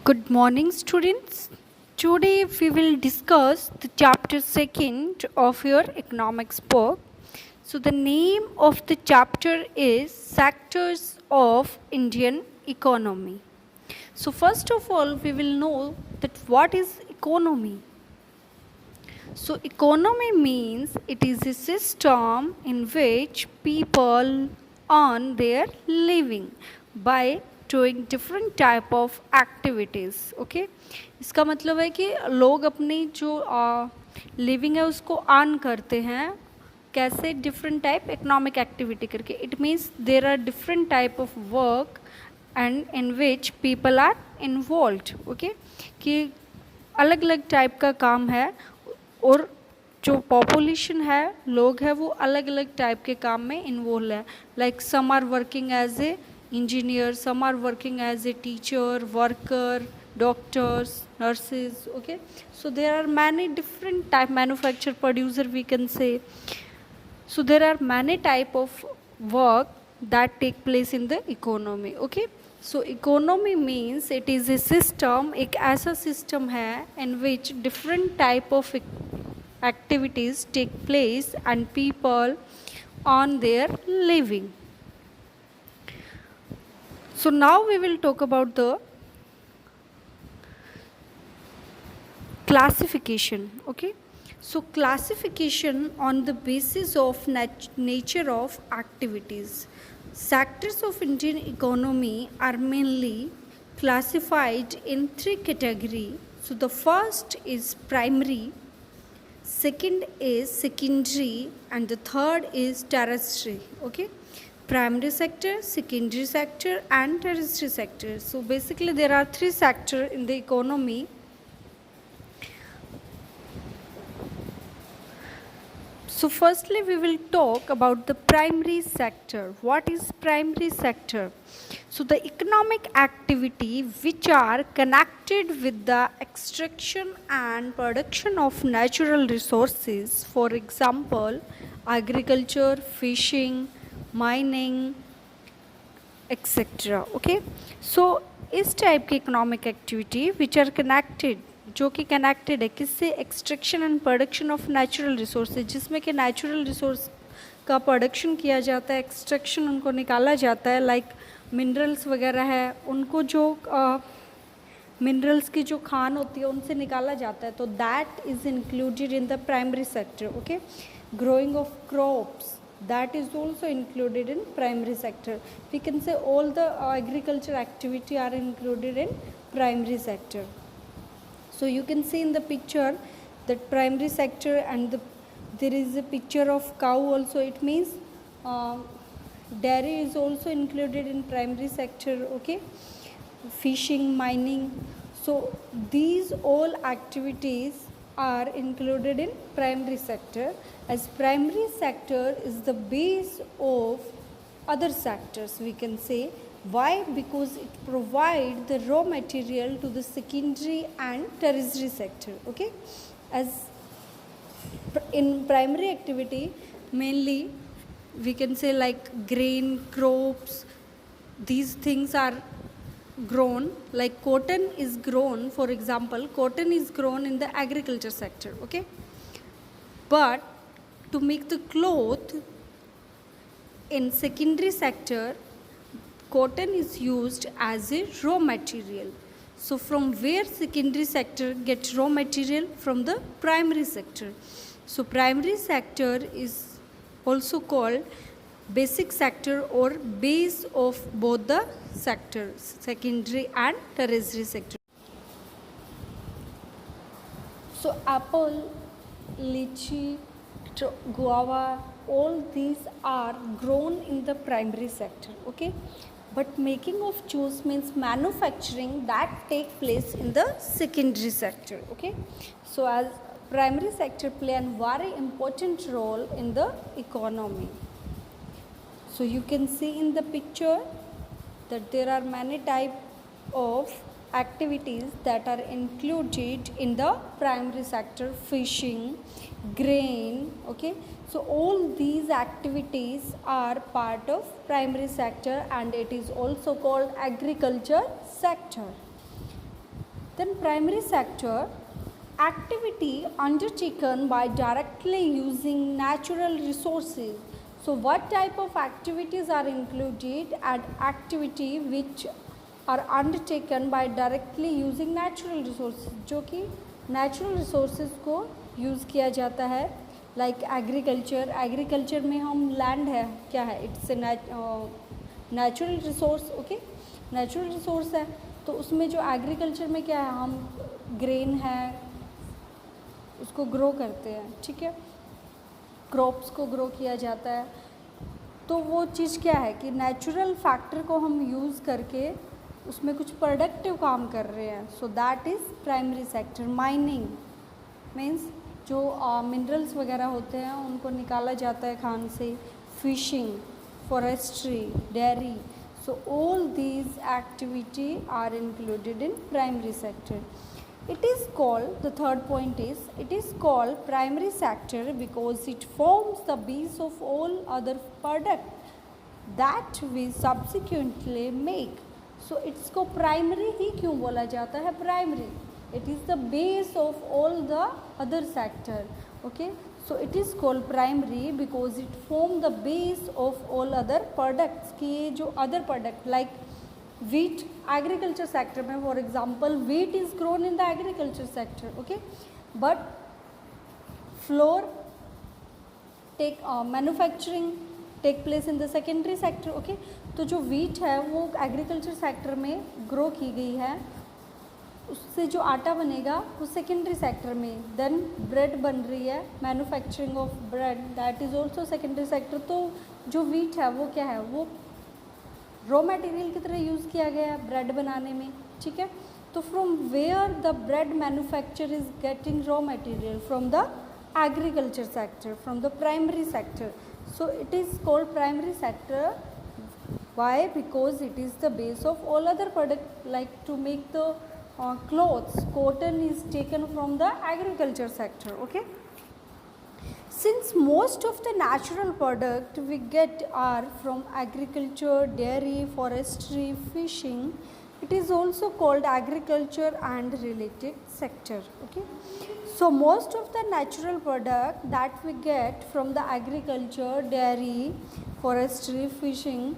Good morning, students. Today we will discuss the chapter 2 of your economics book. So, the name of the chapter is Sectors of Indian Economy. So, first of all, we will know that what is economy. So, economy means it is a system in which people earn their living by doing different type of activities. Okay, इसका मतलब है कि लोग अपनी जो living है उसको earn करते हैं कैसे डिफरेंट टाइप इकोनॉमिक एक्टिविटी करके. It means there are different type of work and in which people are involved. Okay, कि अलग अलग टाइप का काम है और जो पॉपुलेशन है लोग हैं वो अलग अलग टाइप के काम में इन्वॉल्व है. Like some are working as a engineer, some are working as a teacher, worker, doctors, nurses. Okay, so there are many different type manufacturer, producer we can say. So there are many type of work that take place in the economy. Okay, so economy means it is a system, एक ऐसा system है in which different type of activities take place and people earn their living. So now we will talk about the classification. Okay, so classification on the basis of nature of activities. Sectors of Indian economy are mainly classified in three categories. So the first is primary, second is secondary, and the third is tertiary. Okay, primary sector, secondary sector, and tertiary sector. So basically there are three sectors in the economy. So firstly we will talk about the primary sector. What is primary sector? So the economic activity which are connected with the extraction and production of natural resources, for example agriculture, fishing, mining, etc. Okay, so इस type की economic activity which are connected, जो कि connected है किससे, extraction and production of natural resources, जिसमें कि natural resource का production किया जाता है, एक्सट्रैक्शन उनको निकाला जाता है. लाइक मिनरल्स वगैरह है, उनको जो मिनरल्स की जो खान होती है उनसे निकाला जाता है, तो that is included in the primary sector. Okay, growing of crops, that is also included in primary sector. We can say all the agriculture activity are included in primary sector. So you can see in the picture that primary sector, and there is a picture of cow also. It means dairy is also included in primary sector. Okay, fishing, mining. So these all activities are included in primary sector, as primary sector is the base of other sectors, we can say. Why? Because it provides the raw material to the secondary and tertiary sector. Okay, as in primary activity mainly we can say like grain, crops, these things are grown. Like cotton is grown, for example cotton is grown in the agriculture sector. Okay, but to make the cloth in secondary sector, cotton is used as a raw material. So from where secondary sector gets raw material? From the primary sector. So primary sector is also called basic sector or base of both the sectors, secondary and tertiary sector. So apple, lychee, guava, all these are grown in the primary sector. Okay, but making of juice means manufacturing that take place in the secondary sector. Okay, so as primary sector play a very important role in the economy. So you can see in the picture that there are many type of activities that are included in the primary sector. Fishing, grain. Okay, so all these activities are part of primary sector, and it is also called agriculture sector. Then primary sector, activity undertaken by directly using natural resources. So what type of activities are included? And activity which are undertaken by directly using natural resources, जो कि natural resources को use किया जाता है, like agriculture. Agriculture में हम land है, क्या है? It's a natural resource, okay? Natural resource है, तो उसमें जो agriculture में क्या है, हम grain है उसको ग्रो करते हैं, ठीक है, क्रॉप्स को ग्रो किया जाता है, तो वो चीज़ क्या है कि नेचुरल फैक्टर को हम यूज़ करके उसमें कुछ प्रोडक्टिव काम कर रहे हैं. So that is primary sector. Mining means जो मिनरल्स वगैरह होते हैं उनको निकाला जाता है खान से. Fishing, forestry, dairy, so all these activity are included in primary sector. It is called, the third point is, it is called primary sector because it forms the base of all other products that we subsequently make. So इसको primary ही क्यों बोला जाता है? Primary, it is the base of all the other sector. Okay, so it is called primary because it form the base of all other products. कि ये जो other product like wheat, agriculture sector में for example wheat is grown in the agriculture sector, okay, but flour take manufacturing take place in the secondary sector, okay. तो जो wheat है वो agriculture sector में grow की गई है, उससे जो आटा बनेगा वो secondary sector में. then bread बन रही है, manufacturing of bread that is also secondary sector. तो जो wheat है वो क्या है, वो रॉ मटेरियल की तरह यूज़ किया गया है ब्रेड बनाने में, ठीक है. तो from where the bread manufacture is getting raw material from the agriculture sector, from the primary sector. So it is called primary sector. Why? Because it is the base of all other product. Like to make the clothes, cotton is taken from the agriculture sector, okay. Since most of the natural product we get are from agriculture, dairy, forestry, fishing, it is also called agriculture and related sector, okay. So most of the natural product that we get from the agriculture, dairy, forestry, fishing,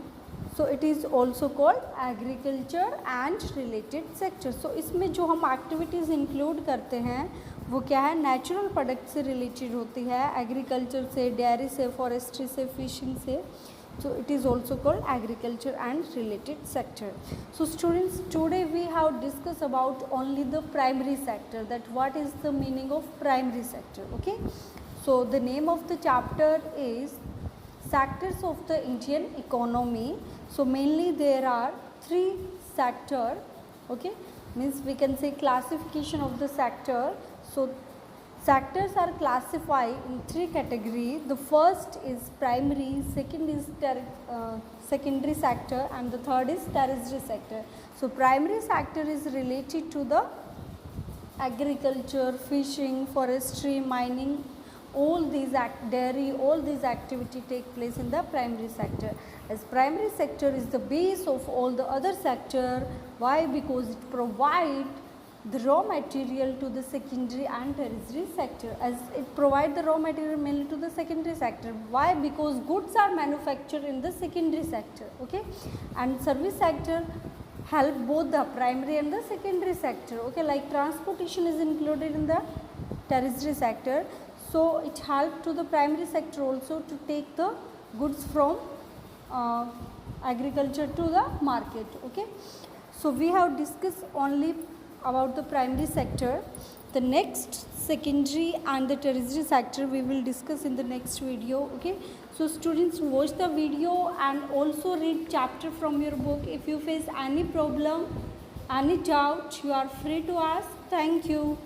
so it is also called agriculture and related sector. So इसमें जो हम activities include करते हैं वो क्या है, natural product से related होती है, एग्रीकल्चर से, डेयरी से, फॉरेस्ट्री से, फिशिंग से. So it is also called agriculture and related sector. So students, today we have discuss about only the primary sector, that what is the meaning of primary sector, okay. So the name of the chapter is sectors of the Indian economy. So mainly there are 3 sector, okay, means we can say classification of the sector. So sectors are classified in 3 categories. The first is primary, second is secondary sector, and the third is tertiary sector. So primary sector is related to the agriculture, fishing, forestry, mining, all these dairy, all these activity take place in the primary sector. As primary sector is the base of all the other sector. Why? Because it provide the raw material to the secondary and tertiary sector. As it provide the raw material mainly to the secondary sector. Why? Because goods are manufactured in the secondary sector, okay, and service sector help both the primary and the secondary sector, okay, like transportation is included in the tertiary sector. So it helped to the primary sector also to take the goods from agriculture to the market, okay. So we have discussed only about the primary sector. The next secondary and the tertiary sector we will discuss in the next video, okay. So students, watch the video and also read chapter from your book. If you face any problem, any doubt, you are free to ask. Thank you.